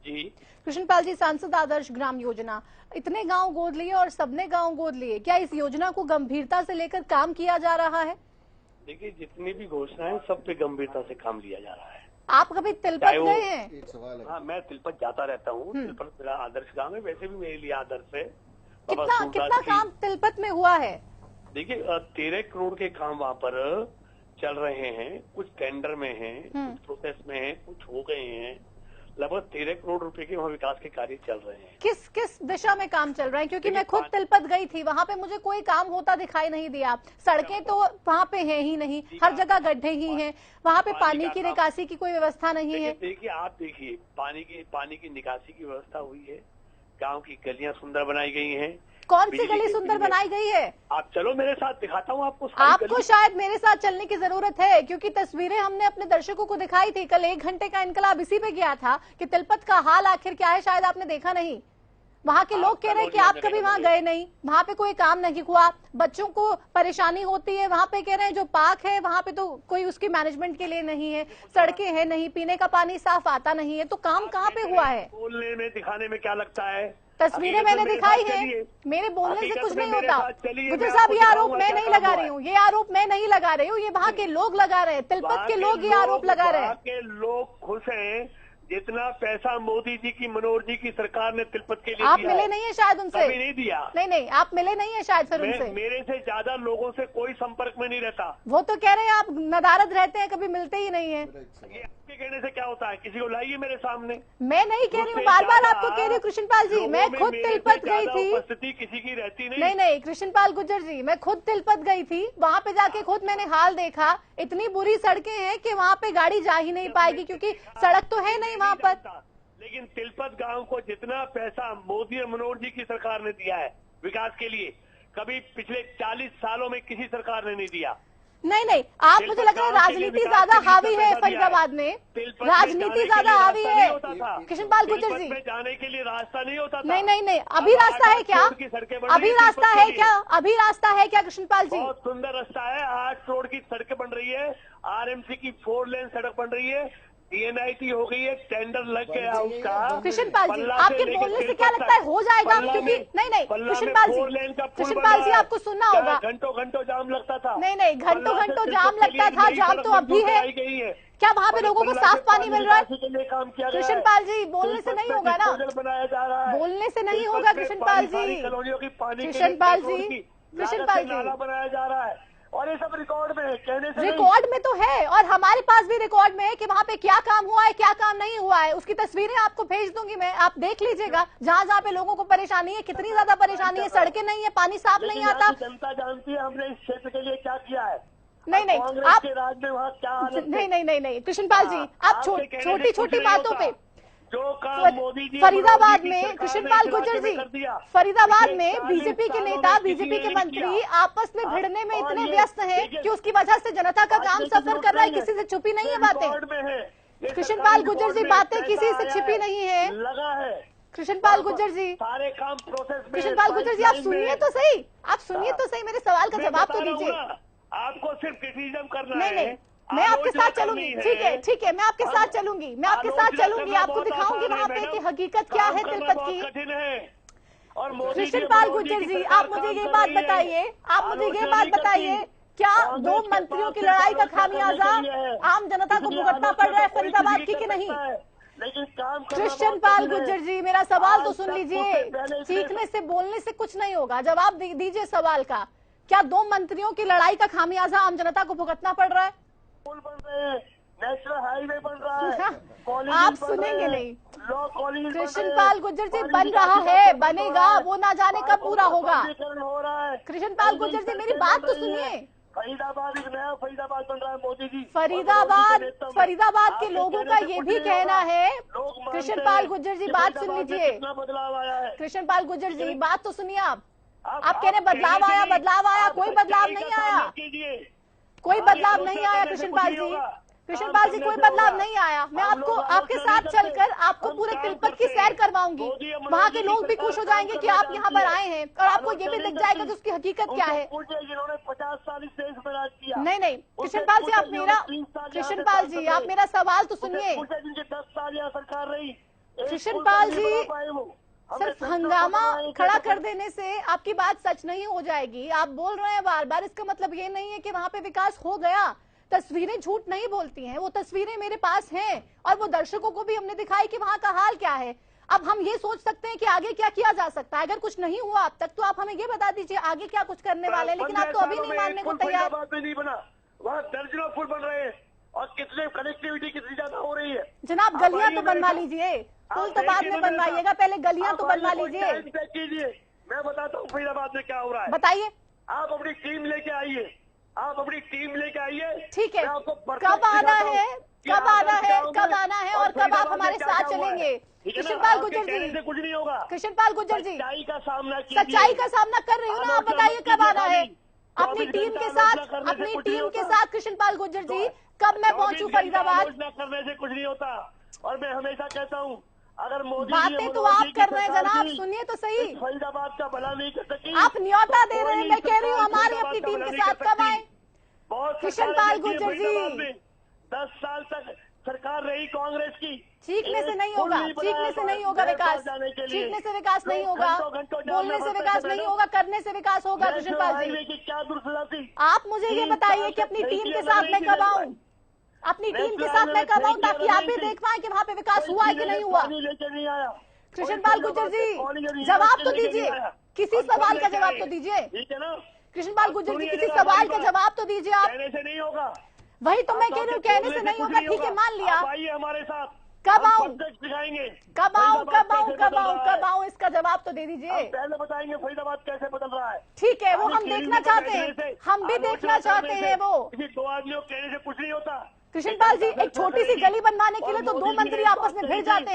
जी कृष्णपाल जी, सांसद आदर्श ग्राम योजना, इतने गांव गोद लिए और सबने गांव गोद लिए, क्या इस योजना को गंभीरता से लेकर काम किया जा रहा है? देखिए, जितनी भी घोषणाएं सब पे गंभीरता से काम लिया जा रहा है। आप कभी तिलपत गए हैं? एक सवाल है। हाँ, मैं तिलपत जाता रहता हूँ। तिलपत मेरा आदर्श गांव है, वैसे भी मेरे लिए आदर्श है। कितना काम तिलपत में हुआ है? देखिए, 13 करोड़ के काम वहाँ पर चल रहे हैं, कुछ टेंडर में हैं, कुछ प्रोसेस में हैं, कुछ हो गए हैं। लगभग 13 करोड़ रुपए के वहाँ विकास के कार्य चल रहे हैं। किस दिशा में काम चल रहा है? क्योंकि मैं खुद तिलपत गई थी, वहाँ पे मुझे कोई काम होता दिखाई नहीं दिया। सड़कें तो वहाँ पे है ही नहीं, हर जगह गड्ढे ही हैं। वहाँ पे पानी की निकासी की कोई व्यवस्था नहीं है। देखिए, आप देखिए, पानी की निकासी की व्यवस्था हुई है, गाँव की गलियां सुंदर बनाई गई हैं। कौन सी गली सुंदर बनाई गई है? आप चलो मेरे साथ, दिखाता हूँ आपको। आपको शायद मेरे साथ चलने की जरूरत है, क्योंकि तस्वीरें हमने अपने दर्शकों को दिखाई थी। कल 1 घंटे का इनकलाब इसी पे गया था कि तिलपत का हाल आखिर क्या है, शायद आपने देखा नहीं। वहाँ के लोग कह रहे हैं कि आप कभी वहाँ गए नहीं, वहाँ पे कोई काम नहीं हुआ, बच्चों को परेशानी होती है। वहाँ पे कह रहे हैं जो पार्क है वहाँ पे तो कोई उसकी मैनेजमेंट के लिए नहीं है, सड़कें है नहीं, पीने का पानी साफ आता नहीं है। तो काम कहाँ पे हुआ है? बोलने में, दिखाने में क्या लगता है? तस्वीरें मैंने दिखाई है, मेरे बोलने से कुछ नहीं होता। गुजर साहब, ये आरोप मैं नहीं लगा रही हूँ, ये आरोप मैं नहीं लगा रही हूँ, ये वहाँ के लोग लगा रहे हैं, तिलपत के लोग ये आरोप लगा रहे हैं। के लोग खुश हैं, जितना पैसा मोदी जी की, मनोहर जी की सरकार ने तिलपत के लिए आप दिया मिले नहीं है शायद उनसे? नहीं दिया। नहीं, आप मिले नहीं है शायद फिर उनसे। मेरे से ज्यादा लोगों से कोई संपर्क में नहीं रहता। वो तो कह रहे हैं आप नदारद रहते हैं, कभी मिलते ही नहीं है। ये आपके कहने से क्या होता है? किसी को लाइए मेरे सामने। मैं नहीं कह रही हूँ, बार बार आपको कह रही हूँ कृष्णपाल जी, मैं खुद तिलपत गई थी। उपस्थिति किसी की रहती नहीं। नहीं कृष्णपाल गुर्जर जी, मैं खुद तिलपत गई थी, वहाँ पे जाके खुद मैंने हाल देखा। इतनी बुरी सड़कें हैं कि वहाँ पे गाड़ी जा ही नहीं पाएगी, क्योंकि सड़क तो है नहीं वहाँ पर। लेकिन तिलपत गांव को जितना पैसा मोदी और मनोहर जी की सरकार ने दिया है विकास के लिए, कभी पिछले 40 सालों में किसी सरकार ने नहीं दिया। नहीं, आप मुझे लग रहा है राजनीति ज्यादा हावी है फरीदाबाद में, राजनीति ज्यादा हावी है। कृष्णपाल गुर्जर जी, जाने के लिए रास्ता नहीं होता था। नहीं, अभी रास्ता है क्या? अभी रास्ता है क्या? अभी रास्ता है क्या कृष्णपाल जी? बहुत सुंदर रास्ता है, 8 करोड़ की सड़कें बन रही है, RMC की 4 लेन सड़क बन रही है, DNIT हो गई है, टेंडर लग गया उसका। कृष्णपाल जी, आपके बोलने से क्या लगता है हो जाएगा? क्योंकि नहीं कृष्णपाल जी आपको सुनना होगा। घंटों जाम लगता था। नहीं, घंटों जाम लगता था, जाम तो अभी है। क्या वहाँ पे लोगों को साफ पानी मिल रहा है? कृष्णपाल जी, बोलने से नहीं होगा ना, बनाया जा रहा है, बोलने से नहीं होगा कृष्णपाल जी। कॉलोनियों की पानी, कृष्णपाल जी नाला बनाया जा रहा है, और ये सब रिकॉर्ड में है, कहने से रिकॉर्ड में तो है, और हमारे पास भी रिकॉर्ड में है कि वहाँ पे क्या काम हुआ है, क्या काम नहीं हुआ है। उसकी तस्वीरें आपको भेज दूंगी मैं, आप देख लीजिएगा। जहाँ पे लोगों को परेशानी है, कितनी ज्यादा परेशानी है, सड़कें नहीं है, पानी साफ नहीं आता। जनता जानती है हमने इस क्षेत्र के लिए क्या किया है। नहीं, आप के राज में वहाँ क्या हालत है? नहीं कृष्णपाल जी, आप छोटी बातों पे, जो काम मोदी जी फरीदाबाद में, कृष्णपाल गुर्जर जी, फरीदाबाद में बीजेपी के नेता, बीजेपी के मंत्री आपस में भिड़ने में इतने व्यस्त हैं कि उसकी वजह से जनता का काम सफर कर रहा है। किसी से छुपी नहीं है बातें। कृष्णपाल गुर्जर जी, बातें किसी से छिपी नहीं है। लगा है कृष्णपाल गुर्जर जी, सारे काम प्रोसेस में। कृष्णपाल गुर्जर जी, आप सुनिए तो सही, आप सुनिए तो सही, मेरे सवाल का जवाब तो दीजिए। आपको सिर्फ क्रिटिसिज्म करना है। नहीं, मैं आपके साथ चलूंगी। ठीक है, मैं आपके साथ चलूंगी, आपको दिखाऊंगी वहाँ पे कि हकीकत क्या है तिलपत की। कृष्णपाल गुर्जर जी, आप मुझे ये बात बताइए, क्या 2 मंत्रियों की लड़ाई का खामियाजा आम जनता को भुगतना पड़ रहा है फरीदाबाद की कि नहीं? कृष्णपाल गुर्जर जी, मेरा सवाल तो सुन लीजिए, सीखने से, बोलने से कुछ नहीं होगा, जवाब दीजिए सवाल का। क्या 2 मंत्रियों की लड़ाई का खामियाजा आम जनता को भुगतना पड़ रहा है? पुल बन रहे हैं, नेशनल हाईवे बन रहा है, आप सुनेंगे नहीं। कृष्णपाल गुर्जर जी, बन रहा है, बनेगा, वो ना जाने कब पूरा होगा। कृष्णपाल गुर्जर जी, मेरी बात तो सुनिए। फरीदाबाद एक नया फरीदाबाद बन रहा है मोदी जी। फरीदाबाद के लोगों का ये भी कहना है। कृष्णपाल गुर्जर जी, बात सुन लीजिए। बदलाव आया है। कृष्णपाल गुर्जर जी, बात तो सुनिए। आप कह रहे बदलाव आया, कोई बदलाव नहीं आया, कोई बदलाव नहीं आया। कृष्णपाल जी, कोई बदलाव नहीं आया। मैं आपके साथ चलकर आपको पूरे तिलपत की सैर करवाऊंगी। वहाँ के लोग भी खुश हो जाएंगे कि आप यहाँ पर आए हैं, और आपको ये भी दिख जाएगा कि उसकी हकीकत क्या है। जिन्होंने 50 साल इस देश में राज किया। नहीं कृष्णपाल जी, आप मेरा सवाल तो सुनिए। 10 साल यहाँ सरकार रही, कृष्णपाल जी, सिर्फ हंगामा खड़ा कर देने से आपकी बात सच नहीं हो जाएगी। आप बोल रहे हैं बार बार, इसका मतलब ये नहीं है कि वहां पे विकास हो गया। तस्वीरें झूठ नहीं बोलती हैं, वो तस्वीरें मेरे पास हैं और वो दर्शकों को भी हमने दिखाई कि वहां का हाल क्या है। अब हम ये सोच सकते हैं कि आगे क्या किया जा सकता है। अगर कुछ नहीं हुआ अब तक तो आप हमें ये बता दीजिए आगे क्या कुछ करने वाले हैं, लेकिन आप तो अभी नहीं मानने को तैयार। नहीं बना, वहाँ दर्जनों पुल बन रहे हैं और कितने कनेक्टिविटी कितनी ज्यादा हो रही है। जनाब गलियां तो बनवा लीजिए, पुल तो बाद में बनवाइएगा, पहले गलियां तो बनवा लीजिए। मैं बताता हूँ फरीदाबाद में क्या हो रहा है, बताइए। आप अपनी टीम लेके आइए, आप अपनी टीम लेके आइए। ठीक है, कब आना है, कब आना है, कब आना है और कब आप हमारे साथ चलेंगे? कृष्णपाल गुर्जर जी, कुछ नहीं होगा। कृष्णपाल गुर्जर जी, सच्चाई का सामना कर रही हूँ ना, आप बताइए कब आना है अपनी टीम के साथ, अपनी टीम के साथ। कृष्णपाल गुर्जर जी, कब मैं पहुंचूं फरीदाबाद? करने से कुछ नहीं होता और मैं हमेशा कहता हूँ अगर मोदी बातें तो आप कर रहे हैं जनाब, सुनिए तो सही। फरीदाबाद का भला नहीं कर सकी, आप न्योता दे रहे हैं, मैं कह रही हूँ हमारी अपनी टीम के साथ कब आए? कृष्णपाल गुर्जर जी, 10 साल तक सरकार रही कांग्रेस की, चीखने से नहीं होगा, चीखने से नहीं होगा विकास, चीखने से विकास नहीं होगा, बोलने से विकास नहीं होगा, करने से विकास होगा। कृष्णपाल जी, क्या दुर्दशा, आप मुझे ये बताइए कि अपनी टीम के साथ मैं कब आऊं, अपनी टीम के साथ मैं कब आऊं, ताकि आप भी देख पाए कि वहाँ पे विकास हुआ है कि नहीं हुआ। कृष्णपाल गुर्जर जी, जवाब तो दीजिए, किसी सवाल का जवाब तो दीजिए। कृष्णपाल गुर्जर जी, किसी सवाल का जवाब तो दीजिए आप। कहने से नहीं होगा, वही तो मैं कह रही हूँ, कहने से नहीं होगा। ठीक है, मान लिया। आइए हमारे साथ, कब आऊं, दिखाएंगे, कब आऊं, कब आऊं, कब आऊं, कब आऊं, इसका जवाब तो दे दीजिए। पहले बताएंगे फरीदाबाद कैसे बदल रहा है। ठीक है, वो हम देखना चाहते हैं, हम भी देखना चाहते हैं वो। किसी 2 आदमियों कहने से कुछ नहीं होता। कृष्णपाल जी, एक छोटी सी गली बनवाने के लिए तो 2 मंत्री आपस में भिड़ जाते हैं।